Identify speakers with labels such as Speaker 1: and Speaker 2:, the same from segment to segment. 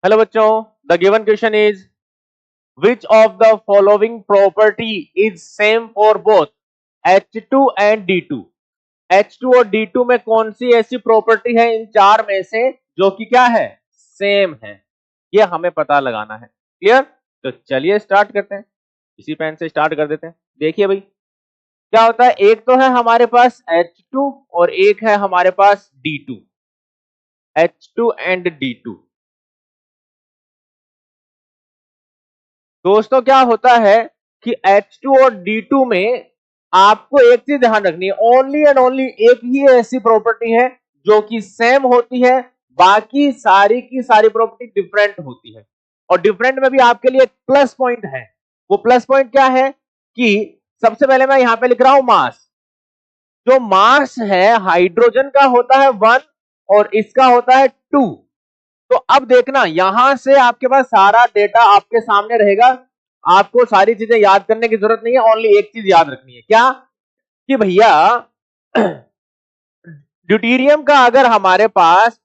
Speaker 1: Hello बच्चों, the given question is which of the following property is same for both H2 and D2। H2 और D2 में कौन सी ऐसी property है इन चार में से जो कि क्या है, सेम है। ये हमें पता लगाना है। क्लियर? तो चलिए स्टार्ट करते हैं, इसी पेन से स्टार्ट कर देते हैं। देखिए भाई क्या होता है, एक तो है हमारे पास H2 और एक है हमारे पास D2, H2 एंड D2। दोस्तों क्या होता है कि H2 और D2 में आपको एक चीज ध्यान रखनी है, ओनली एंड ओनली एक ही ऐसी प्रॉपर्टी है जो कि सेम होती है, बाकी सारी की सारी प्रॉपर्टी डिफरेंट होती है। और डिफरेंट में भी आपके लिए एक प्लस पॉइंट है। वो प्लस पॉइंट क्या है कि सबसे पहले मैं यहां पे लिख रहा हूं मास। जो मास है हाइड्रोजन का होता है 1 और इसका होता है 2। तो अब देखना, यहां से आपके पास सारा डेटा आपके सामने रहेगा, आपको सारी चीजें याद करने की जरूरत नहीं है। ओनली एक चीज याद रखनी है, क्या कि भैया ड्यूटेरियम का अगर हमारे पास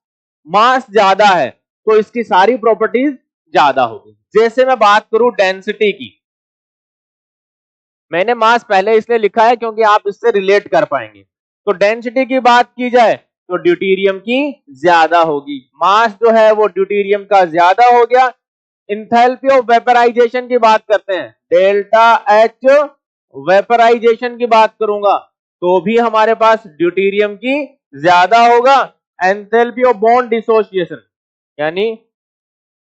Speaker 1: मास ज्यादा है तो इसकी सारी प्रॉपर्टीज ज्यादा होगी। जैसे मैं बात करूं डेंसिटी की, मैंने मास पहले इसलिए लिखा है क्योंकि आप इससे रिलेट कर पाएंगे। तो डेंसिटी की बात की जाए तो ड्यूटेरियम की ज्यादा होगी, मास जो है वो ड्यूटेरियम का ज्यादा हो गया। इंथैल्पी ऑफ वेपराइजेशन की बात करते हैं, डेल्टा एच वेपराइजेशन की बात करूंगा तो भी हमारे पास ड्यूटेरियम की ज्यादा होगा। एंथैल्पी ऑफ बॉन्ड डिसोसिएशन यानी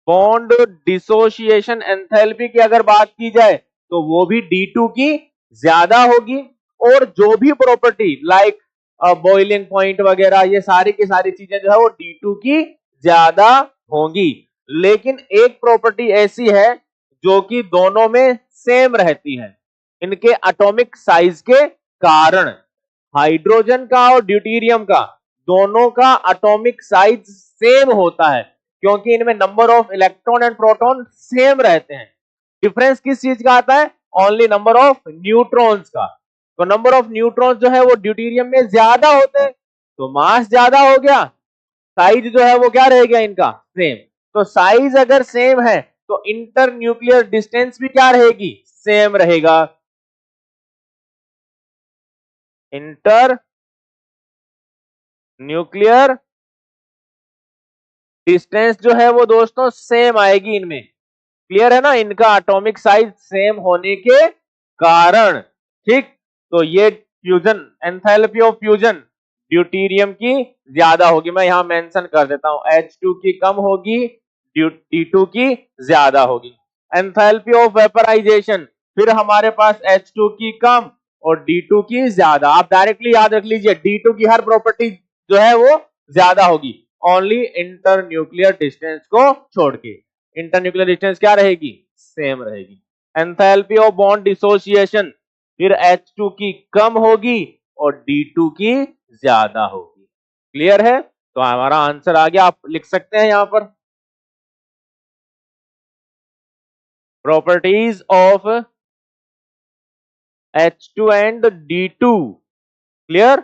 Speaker 1: बॉन्ड डिसोसिएशन एंथैल्पी की अगर बात की जाए तो वो भी D2 की ज्यादा होगी। और जो भी प्रॉपर्टी लाइक बॉइलिंग पॉइंट वगैरह, ये सारी की सारी चीजें जो है वो D2 की ज्यादा होंगी। लेकिन एक प्रॉपर्टी ऐसी है जो कि दोनों में सेम रहती है, इनके एटॉमिक साइज के कारण। हाइड्रोजन का और ड्यूटेरियम का दोनों का एटॉमिक साइज सेम होता है क्योंकि इनमें number of electron and proton same रहते हैं। डिफरेंस किस चीज का आता है? ओनली नंबर ऑफ न्यूट्रॉन्स का। तो नंबर ऑफ न्यूट्रॉन्स जो है वो ड्यूटेरियम में ज्यादा होते हैं, तो मास ज्यादा हो गया, साइज जो है वो क्या रहेगा इनका, सेम। तो साइज अगर सेम है तो इंटर न्यूक्लियर डिस्टेंस भी क्या रहेगी, सेम रहेगा। इंटर न्यूक्लियर डिस्टेंस जो है वो दोस्तों सेम आएगी इनमें। क्लियर है ना, इनका एटॉमिक साइज सेम होने के कारण। ठीक, तो ये fusion enthalpy of fusion deuterium की ज्यादा होगी। मैं यहां मेंशन कर देता हूं, H2 की कम होगी, D2 की ज्यादा होगी। एंथैल्पी ऑफ वेपराइजेशन फिर हमारे पास H2 की कम और D2 की ज्यादा। आप डायरेक्टली याद रख लीजिए, D2 की हर प्रॉपर्टी जो है वो ज्यादा होगी, ओनली इंटर न्यूक्लियर डिस्टेंस को छोड़ के। इंटर न्यूक्लियर डिस्टेंस क्या रहेगी, सेम रहेगी। एंथैल्पी ऑफ बॉन्ड डिसोसिएशन फिर H2 की कम होगी और D2 की ज्यादा होगी। क्लियर है? तो हमारा आंसर आ गया, आप लिख सकते हैं यहां पर properties of H2 and D2। Clear?